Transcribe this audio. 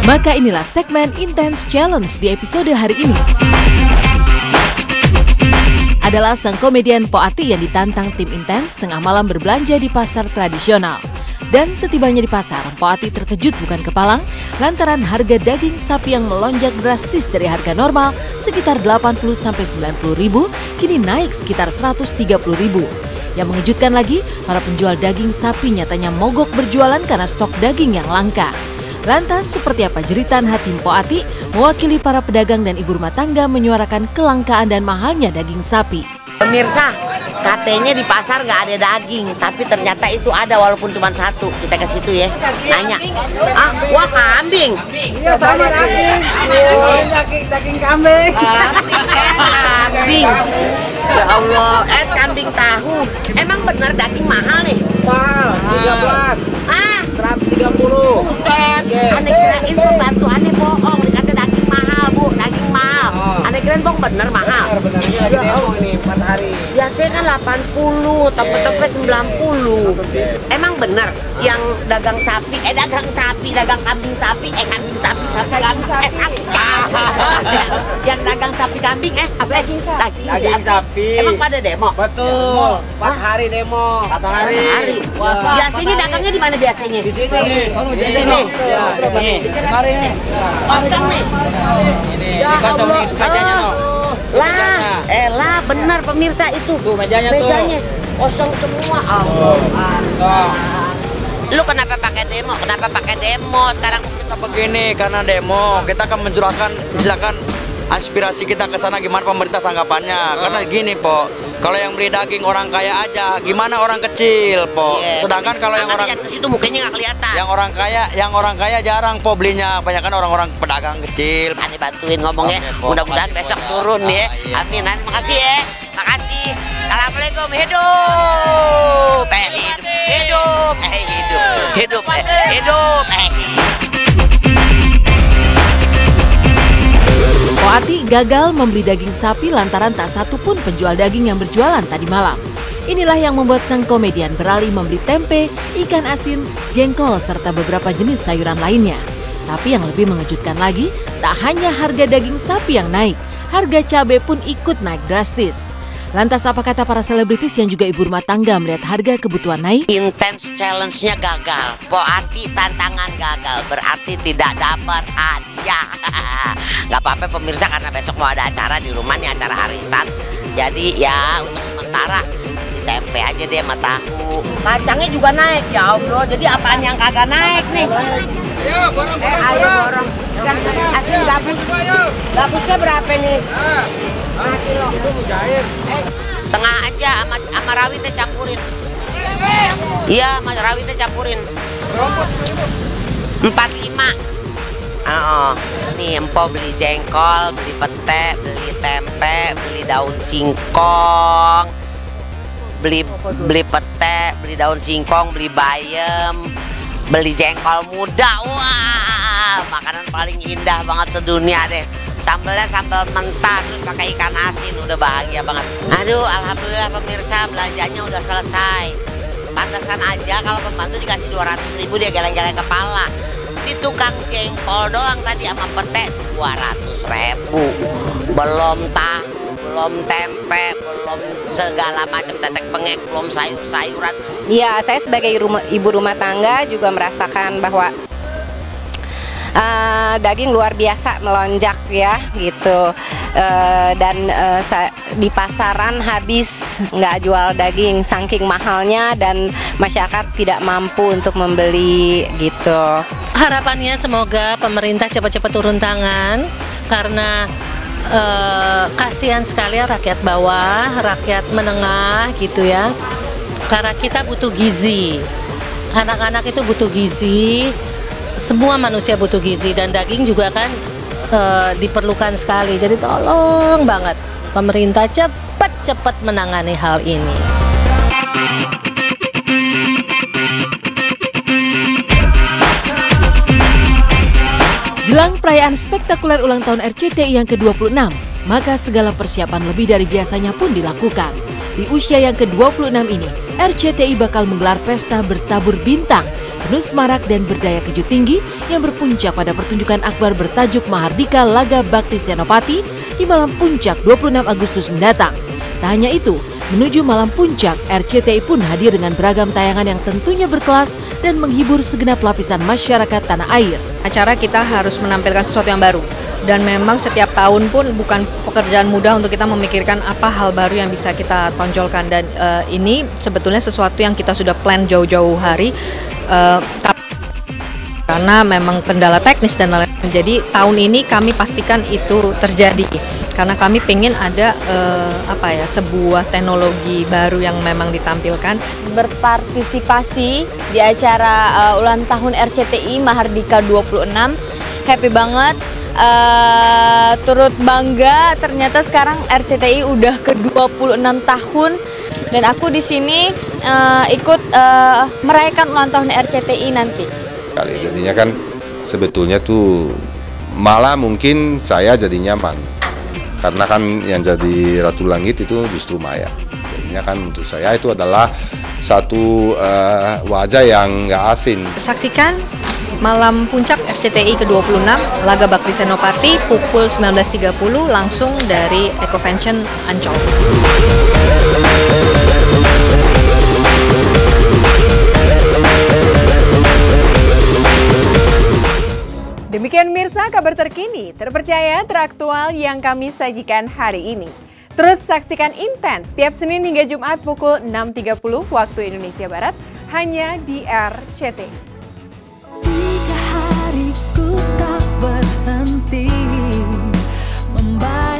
Maka inilah segmen Intense Challenge di episode hari ini. Adalah sang komedian Po Ati yang ditantang tim Intense tengah malam berbelanja di pasar tradisional. Dan setibanya di pasar, Po Ati terkejut bukan kepalang lantaran harga daging sapi yang melonjak drastis dari harga normal sekitar 80-90 ribu kini naik sekitar 130 ribu. Yang mengejutkan lagi, para penjual daging sapi nyatanya mogok berjualan karena stok daging yang langka. Lantas, seperti apa jeritan hati Po Ati mewakili para pedagang dan ibu rumah tangga menyuarakan kelangkaan dan mahalnya daging sapi? Pemirsa, katanya di pasar nggak ada daging, tapi ternyata itu ada walaupun cuma satu. Kita ke situ ya, nanya. Wah kambing. Iya sama kambing. Daging kambing. Kambing. Ya Allah, kambing tahu. Emang benar daging mahal nih? Mahal, 130. Buset, aneh kirain pembantu aneh bohong, dikata daging mahal bu, daging mahal. Aneh kirain bohong bener mahal. Benar ini lagi demo ini 4 hari. Biasanya kan 80, topet-topet 90. Emang bener yang dagang sapi, dagang kambing sapi, kambing sapi. Yang dagang sapi kambing, daging sapi. Emang pada demo? Betul. 4 hari demo. 4 hari. Biasanya dagangnya di mana biasanya? Di sini. Di sini. Ya, di sini. Kemarin nih. Kosong nih. Ini dikantong nih kacanya no. Lah, benar pemirsa itu. Tuh mejanya kosong semua. Allah. Lu kenapa pakai demo? Sekarang kita begini karena demo kita akan mencurahkan silakan aspirasi kita ke sana gimana pemerintah tanggapannya. Karena gini Po, kalau yang beli daging orang kaya aja, gimana orang kecil Po? Sedangkan kalau yang orang ke situ mukanya nggak kelihatan. Yang orang kaya jarang Po belinya, kebanyakan orang-orang pedagang kecil. Aneh bantuin ngomongnya. Mudah-mudahan besok turun ya. Amin. Makasih ya. Makasih. Assalamualaikum. Hidup. Po Ati gagal membeli daging sapi lantaran tak satu pun penjual daging yang berjualan tadi malam. Inilah yang membuat sang komedian beralih membeli tempe, ikan asin, jengkol, serta beberapa jenis sayuran lainnya. Tapi yang lebih mengejutkan lagi, tak hanya harga daging sapi yang naik, harga cabai pun ikut naik drastis. Lantas apa kata para selebritis yang juga ibu rumah tangga melihat harga kebutuhan naik? Intense challenge-nya gagal. Po Ati tantangan gagal, berarti tidak dapat hadiah. Gak apa-apa pemirsa, karena besok mau ada acara di rumah nih, acara arisan. Jadi ya untuk sementara di tempe aja deh sama tahu. Kacangnya juga naik ya Allah. Jadi apaan yang kagak naik nih? Ayo borong. Borong. Asin gabus. Gabusnya berapa nih? Kilo. Itu mujair. Setengah aja sama rawitnya campurin. Iya, sama rawitnya campurin. Berapa itu? 45. Nih empo beli jengkol, beli pete, beli tempe, beli daun singkong, beli pete, beli daun singkong, beli bayam, beli jengkol muda. Wah, makanan paling indah banget sedunia deh. Sambalnya sambal mentah, terus pakai ikan asin, udah bahagia banget. Aduh, alhamdulillah pemirsa, belanjanya udah selesai. Pantesan aja kalau pembantu dikasih 200.000 dia geleng-geleng kepala. Di tukang jengkol doang tadi sama pete 200.000. Belum tahu, belum tempe, belum segala macam tetek bengek, belum sayur-sayuran. Ya, saya sebagai ibu rumah tangga juga merasakan bahwa daging luar biasa melonjak ya gitu, dan di pasaran habis nggak jual daging saking mahalnya dan masyarakat tidak mampu untuk membeli gitu. Harapannya semoga pemerintah cepat-cepat turun tangan karena kasihan sekali rakyat bawah, rakyat menengah gitu ya, karena kita butuh gizi, anak-anak itu butuh gizi. Semua manusia butuh gizi dan daging juga kan diperlukan sekali. Jadi tolong banget pemerintah cepat menangani hal ini. Jelang perayaan spektakuler ulang tahun RCTI yang ke-26, maka segala persiapan lebih dari biasanya pun dilakukan. Di usia yang ke-26 ini, RCTI bakal menggelar pesta bertabur bintang, penuh semarak dan berdaya kejut tinggi yang berpuncak pada pertunjukan akbar bertajuk Mahardika Laga Bakti Senopati di malam puncak 26 Agustus mendatang. Tak hanya itu, menuju malam puncak, RCTI pun hadir dengan beragam tayangan yang tentunya berkelas dan menghibur segenap lapisan masyarakat tanah air. Acara kita harus menampilkan sesuatu yang baru. Dan memang setiap tahun pun bukan pekerjaan mudah untuk kita memikirkan apa hal baru yang bisa kita tonjolkan. Dan ini sebetulnya sesuatu yang kita sudah plan jauh-jauh hari. Karena memang kendala teknis dan lain-lain. Jadi tahun ini kami pastikan itu terjadi. Karena kami pengen ada sebuah teknologi baru yang memang ditampilkan. Berpartisipasi di acara ulang tahun RCTI Mahardika 26. Happy banget. Turut bangga ternyata sekarang RCTI udah ke-26 tahun dan aku di sini ikut merayakan ulang tahun RCTI nanti. Jadinya kan sebetulnya tuh malah mungkin saya jadi nyaman karena kan yang jadi Ratu Langit itu justru Maya. Jadinya kan untuk saya itu adalah satu wajah yang nggak asing. Saksikan malam puncak RCTI ke-26 Laga Bakti Senopati pukul 19.30 langsung dari Ecovention Ancol. Demikian mirsa kabar terkini, terpercaya, teraktual yang kami sajikan hari ini. Terus saksikan Intens setiap Senin hingga Jumat pukul 6.30 waktu Indonesia Barat hanya di RCTI. 3 hari ku tak berhenti membayar.